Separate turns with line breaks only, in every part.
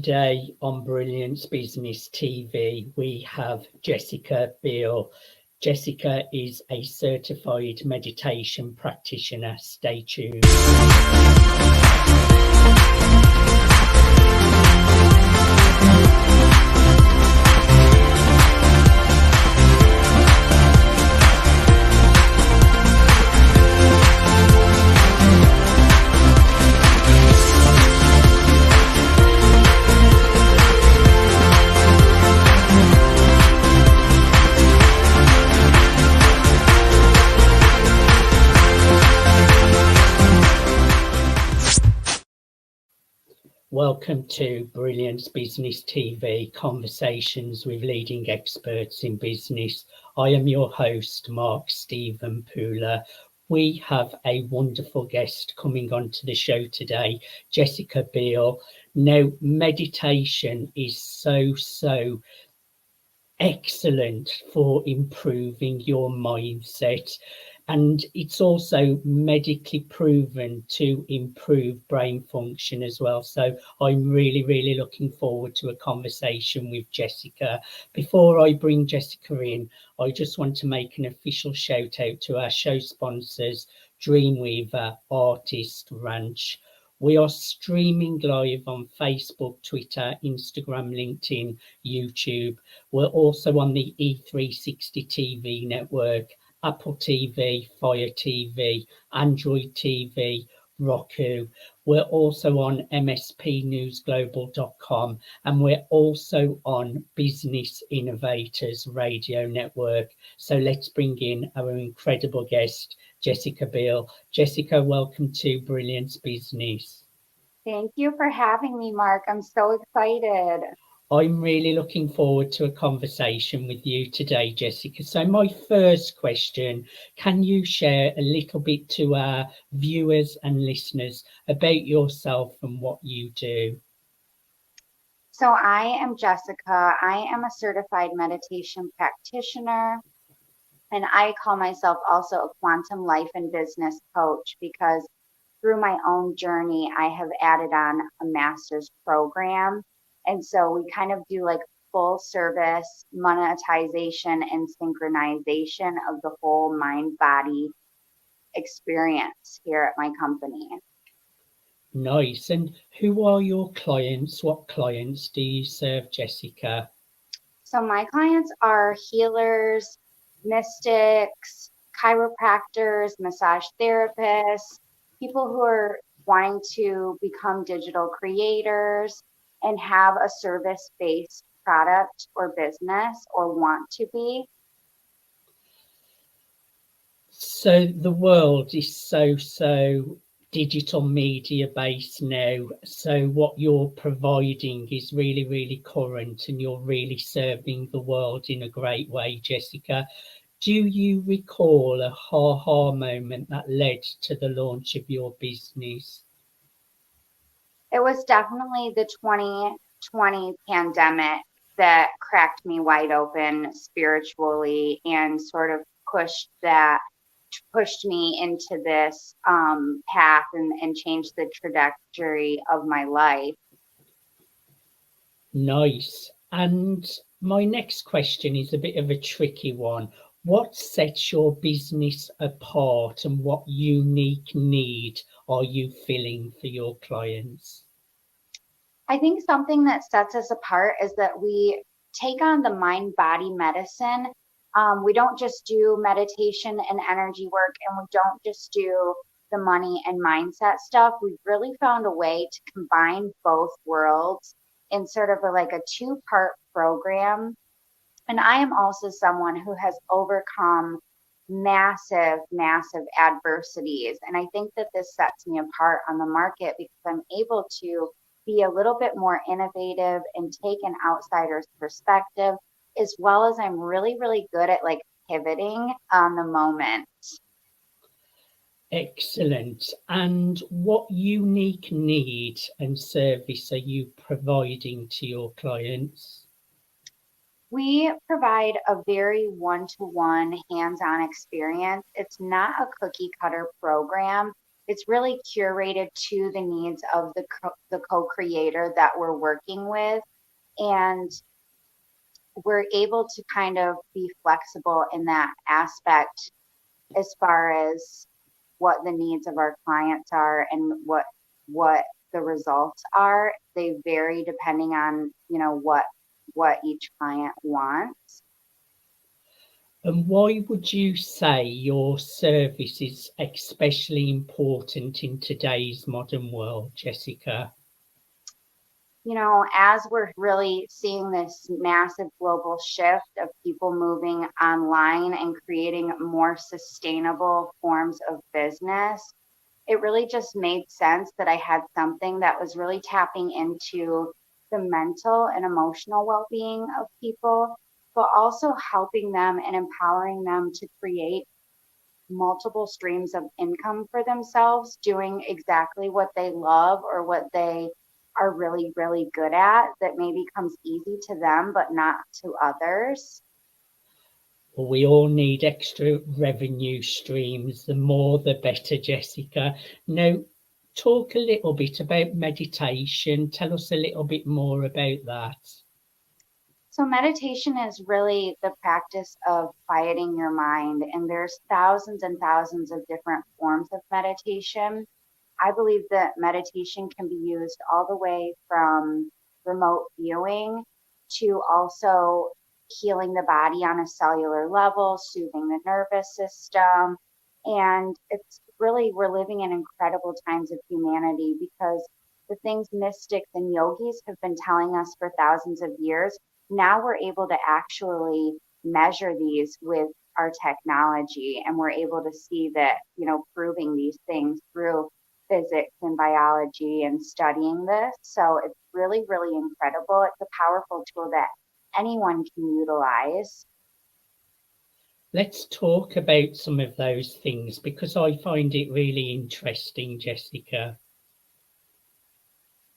Today on Brilliance Business TV, we have Jessica Beal. Jessica is a certified meditation practitioner. Stay tuned. Welcome to Brilliance Business TV, conversations with leading experts in business. I am your host, Mark Stephen Pooler. We have a wonderful guest coming onto the show today, Jessica Beal. Now, meditation is so excellent for improving your mindset. And it's also medically proven to improve brain function as well. So I'm really looking forward to a conversation with Jessica. Before I bring Jessica in, I just want to make an official shout out to our show sponsors, Dreamweaver Artist Ranch. We are streaming live on Facebook, Twitter, Instagram, LinkedIn, YouTube. We're also on the E360 TV network, Apple TV, Fire TV, Android TV, Roku. We're also on MSP and we're also on Business Innovators Radio Network. So let's bring in our incredible guest, Jessica Beal. Jessica, welcome to Brilliance Business.
Thank you for having me, Mark. I'm so excited.
I'm really looking forward to a conversation with you today, Jessica. So my first question, can you share a little bit to our viewers and listeners about yourself and what you do?
So I am Jessica. I am a certified meditation practitioner, and I call myself also a quantum life and business coach because through my own journey, I have added on a master's program. And so we kind of do like full service monetization and synchronization of the whole mind body experience here at my company.
Nice. And who are your clients? What clients do you serve, Jessica?
So my clients are healers, mystics, chiropractors, massage therapists, people who are wanting to become digital creators and have a service-based product or business or want to be.
So the world is so digital media based now. So what you're providing is really current and you're really serving the world in a great way, Jessica. Do you recall a ha-ha moment that led to the launch of your business?
It was definitely the 2020 pandemic that cracked me wide open spiritually and sort of pushed me into this path and changed the trajectory of my life.
Nice. And my next question is a bit of a tricky one. What sets your business apart and what unique need are you filling for your clients?
I think something that sets us apart is that we take on the mind-body medicine. We don't just do meditation and energy work, and we don't just do the money and mindset stuff. We've really found a way to combine both worlds in sort of like a two-part program. And I am also someone who has overcome massive adversities. And I think that this sets me apart on the market because I'm able to be a little bit more innovative and take an outsider's perspective, as well as I'm really good at like pivoting on the moment.
Excellent. And what unique need and service are you providing to your clients?
We provide a very one-to-one hands-on experience. It's not a cookie cutter program. it's really curated to the needs of the co-creator that we're working with. And we're able to kind of be flexible in that aspect as far as what the needs of our clients are and what the results are. They vary depending on, you know, what each client wants.
And why would you say your service is especially important in today's modern world, Jessica?
You know, as we're really seeing this massive global shift of people moving online and creating more sustainable forms of business, it really just made sense that I had something that was really tapping into the mental and emotional well-being of people, but also helping them and empowering them to create multiple streams of income for themselves, doing exactly what they love or what they are really, really good at that maybe comes easy to them, but not to others.
Well, we all need extra revenue streams. The more, the better, Jessica. Now, talk a little bit about meditation. Tell us a little bit more about that.
So meditation is really the practice of quieting your mind, and there's thousands and thousands of different forms of meditation. I believe that meditation can be used all the way from remote viewing to also healing the body on a cellular level, soothing the nervous system. And it's really, we're living in incredible times of humanity because the things mystics and yogis have been telling us for thousands of years, now we're able to actually measure these with our technology, and we're able to see that, you know, proving these things through physics and biology and studying this. So it's really, really incredible. It's a powerful tool that anyone can utilize.
Let's talk about some of those things because I find it really interesting, Jessica.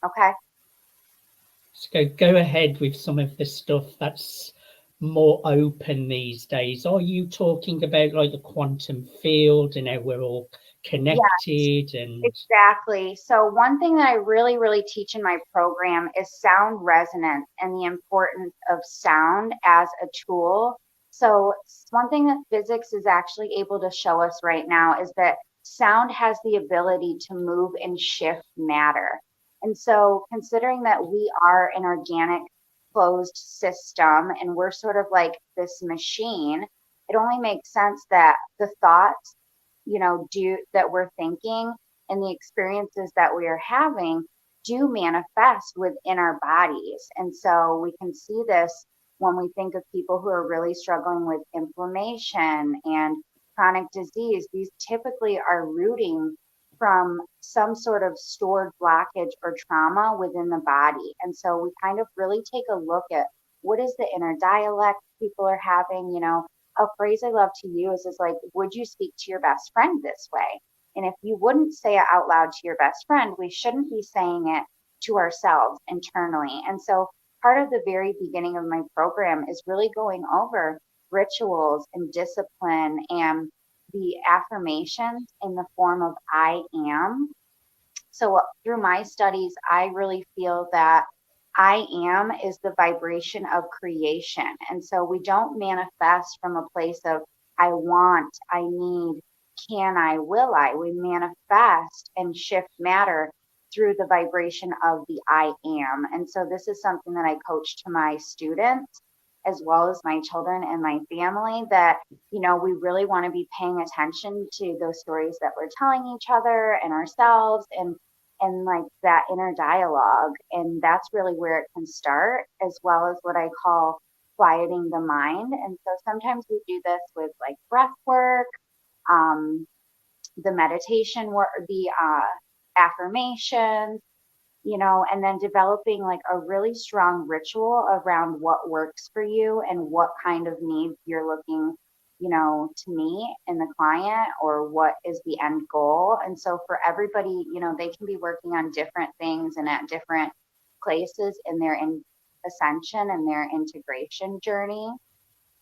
Okay.
So go ahead with some of the stuff that's more open these days. Are you talking about like the quantum field and how we're all
Yes,
connected? And
exactly. So one thing that I really, really teach in my program is sound resonance and the importance of sound as a tool. So one thing that physics is actually able to show us right now is that sound has the ability to move and shift matter. And so considering that we are an organic closed system and we're sort of like this machine, it only makes sense that the thoughts, you know, do that we're thinking and the experiences that we are having do manifest within our bodies. And so we can see this when we think of people who are really struggling with inflammation and chronic disease. These typically are rooting from some sort of stored blockage or trauma within the body. And so we kind of really take a look at what is the inner dialect people are having. You know, a phrase I love to use is like, would you speak to your best friend this way? And if you wouldn't say it out loud to your best friend, we shouldn't be saying it to ourselves internally. And so part of the very beginning of my program is really going over rituals and discipline and the affirmations in the form of I am. So through my studies, I really feel that I am is the vibration of creation. And so we don't manifest from a place of I want, I need, can I, will I. We manifest and shift matter through the vibration of the I am. And so this is something that I coach to my students as well as my children and my family, that, you know, we really want to be paying attention to those stories that we're telling each other and ourselves, and like that inner dialogue. And that's really where it can start, as well as what I call quieting the mind. And so sometimes we do this with like breath work, um, the meditation work, the affirmations, you know, and then developing like a really strong ritual around what works for you and what kind of needs you're looking, you know, to meet in the client, or what is the end goal. And so for everybody, you know, they can be working on different things and at different places in their ascension and their integration journey.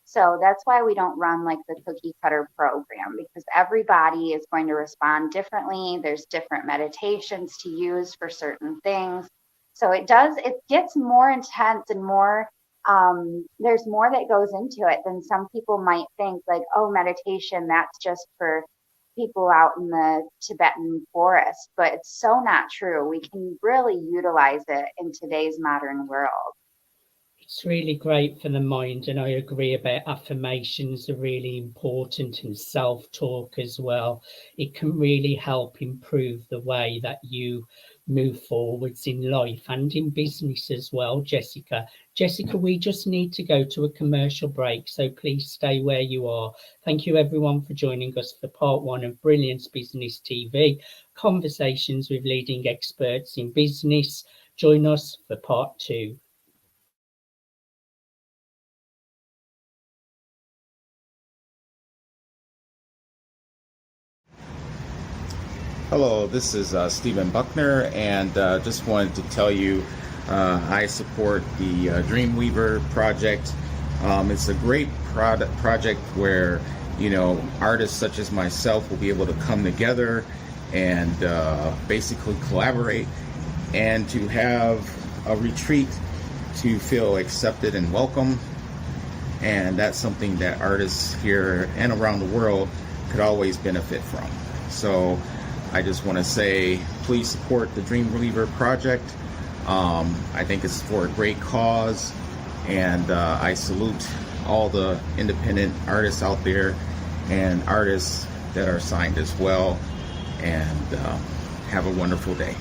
So that's why we don't run like the cookie cutter program, because everybody is going to respond differently. There's different meditations to use for certain things. So it gets more intense and more, there's more that goes into it than some people might think, like, oh, meditation, that's just for people out in the Tibetan forest. But it's so not true. We can really utilize it in today's modern world.
It's really great for the mind, and I agree about affirmations are really important, and self-talk as well. It can really help improve the way that you move forwards in life and in business as well, Jessica. Jessica, we just need to go to a commercial break, so please stay where you are. Thank you everyone for joining us for part 1 of Brilliance Business TV, conversations with leading experts in business. Join us for part 2.
Hello, this is Stephen Buckner, and just wanted to tell you I support the Dreamweaver project. It's a great project where, you know, artists such as myself will be able to come together and basically collaborate and to have a retreat to feel accepted and welcome. And that's something that artists here and around the world could always benefit from. So I just want to say, please support the Dreamweaver project. I think it's for a great cause, and I salute all the independent artists out there and artists that are signed as well. And have a wonderful day.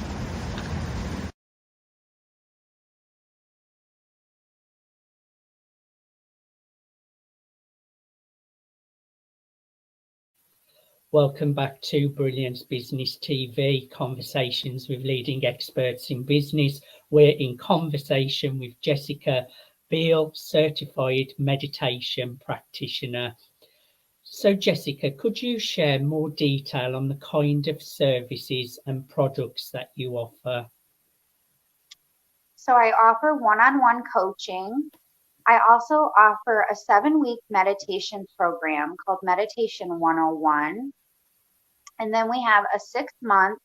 Welcome back to Brilliance Business TV, conversations with leading experts in business. We're in conversation with Jessica Beal, certified meditation practitioner. So Jessica, could you share more detail on the kind of services and products that you offer?
So I offer one-on-one coaching. I also offer a 7-week meditation program called Meditation 101. And then we have a 6-month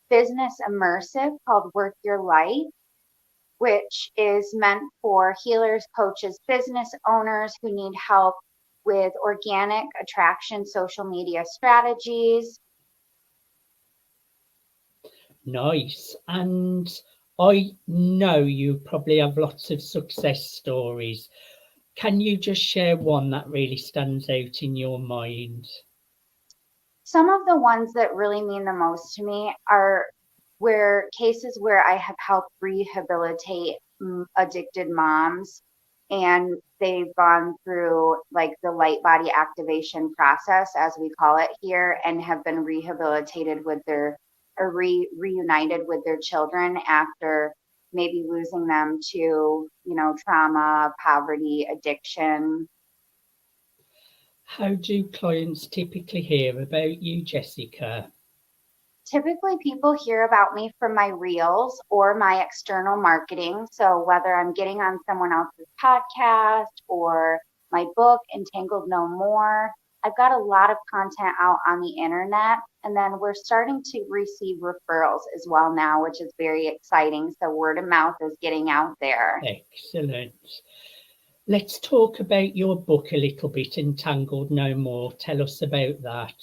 business immersive called Work Your Light, which is meant for healers, coaches, business owners who need help with organic attraction, social media strategies.
Nice. And I know you probably have lots of success stories. Can you just share one that really stands out in your mind?
Some of the ones that really mean the most to me are cases where I have helped rehabilitate addicted moms, and they've gone through like the light body activation process, as we call it here, and have been rehabilitated with reunited with their children after maybe losing them to, you know, trauma, poverty, addiction.
How do clients typically hear about you, Jessica?
Typically, people hear about me from my reels or my external marketing. So whether I'm getting on someone else's podcast or my book, Entangled No More, I've got a lot of content out on the internet. And then we're starting to receive referrals as well now, which is very exciting. So word of mouth is getting out there.
Excellent. Let's talk about your book a little bit, Entangled No More. Tell us about that.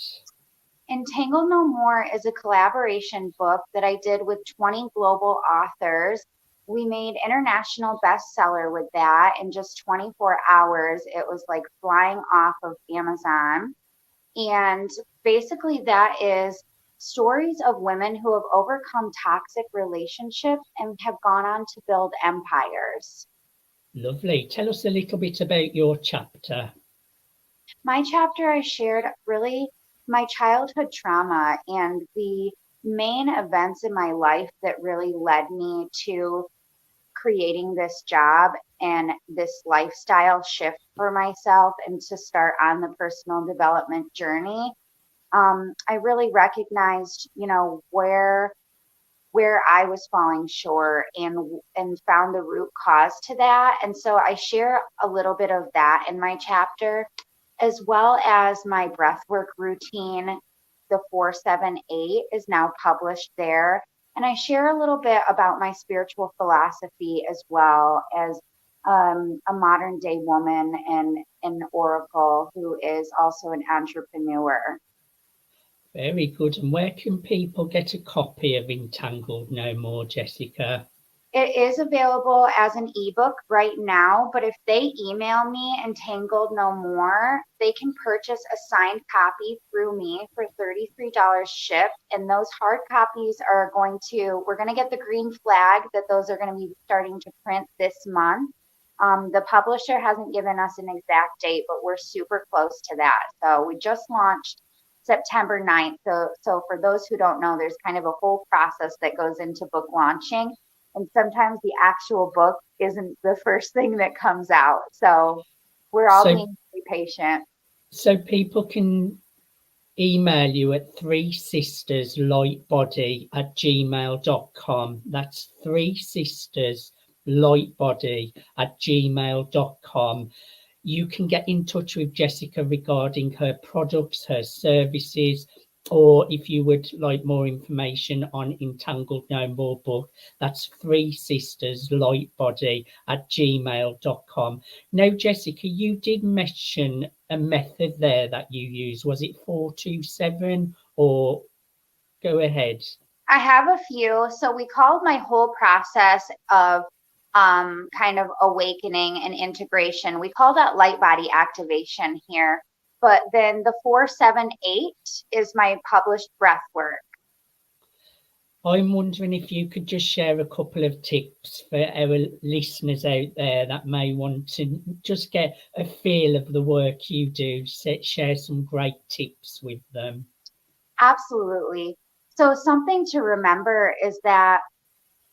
Entangled No More is a collaboration book that I did with 20 global authors. We made international bestseller with that in just 24 hours. It was like flying off of Amazon. And basically, that is stories of women who have overcome toxic relationships and have gone on to build empires.
Lovely. Tell us a little bit about your chapter.
My chapter, I shared really my childhood trauma and the main events in my life that really led me to creating this job and this lifestyle shift for myself and to start on the personal development journey. I really recognized, you know, where where I was falling short and found the root cause to that. And so I share a little bit of that in my chapter, as well as my breathwork routine. The 478 is now published there. And I share a little bit about my spiritual philosophy, as well as a modern day woman and an oracle who is also an entrepreneur.
Very good. And where can people get a copy of Entangled No More, Jessica?
It is available as an ebook right now, but if they email me Entangled No More, they can purchase a signed copy through me for $33 shipped. And those hard copies are we're going to get the green flag that those are going to be starting to print this month. The publisher hasn't given us an exact date, but we're super close to that. So we just launched September 9th. So for those who don't know, there's kind of a whole process that goes into book launching. And sometimes the actual book isn't the first thing that comes out. So we're all being very patient. So
people can email you at 3sisterslightbody@gmail.com. That's 3sisterslightbody@gmail.com. You can get in touch with Jessica regarding her products, her services, or if you would like more information on Entangled No More book, that's 3sisterslightbody@gmail.com. Now, Jessica, you did mention a method there that you use. Was it 427, or go ahead?
I have a few. So we called my whole process of kind of awakening and integration, we call that light body activation here. But then the 478 is my published breath work.
I'm wondering if you could just share a couple of tips for our listeners out there that may want to just get a feel of the work you do, share some great tips with them.
Absolutely. So something to remember is that,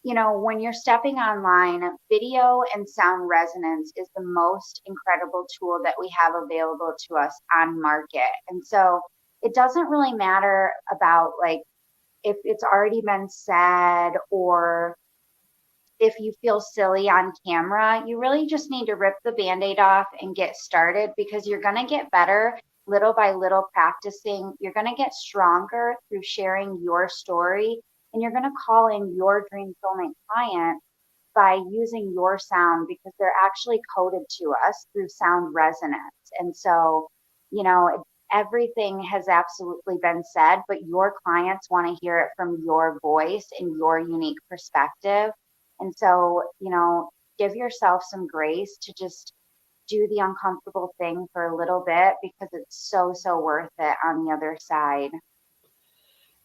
you know, when you're stepping online, video and sound resonance is the most incredible tool that we have available to us on market. And so it doesn't really matter about like if it's already been said or if you feel silly on camera. You really just need to rip the Band-Aid off and get started, because you're going to get better little by little practicing. You're going to get stronger through sharing your story. And you're going to call in your dream soulmate client by using your sound, because they're actually coded to us through sound resonance. And so, you know, everything has absolutely been said, but your clients want to hear it from your voice and your unique perspective. And so, you know, give yourself some grace to just do the uncomfortable thing for a little bit, because it's so, so worth it on the other side.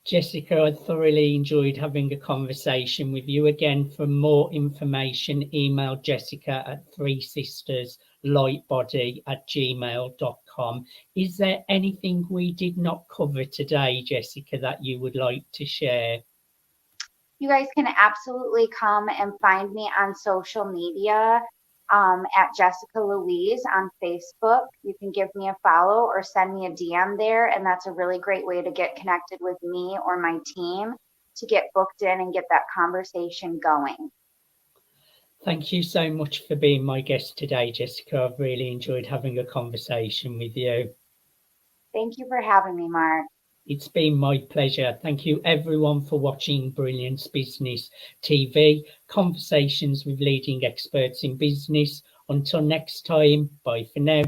Jessica, I thoroughly enjoyed having a conversation with you. Again, for more information, email Jessica at 3sisterslightbody@gmail.com. Is there anything we did not cover today, Jessica, that you would like to share?
You guys can absolutely come and find me on social media at Jessica Louise on Facebook. You can give me a follow or send me a DM there, and that's a really great way to get connected with me or my team to get booked in and get that conversation going.
Thank you so much for being my guest today, Jessica. I've really enjoyed having a conversation with you.
Thank you for having me, Mark.
It's been my pleasure. Thank you everyone for watching Brilliance Business TV, conversations with leading experts in business. Until next time, bye for now.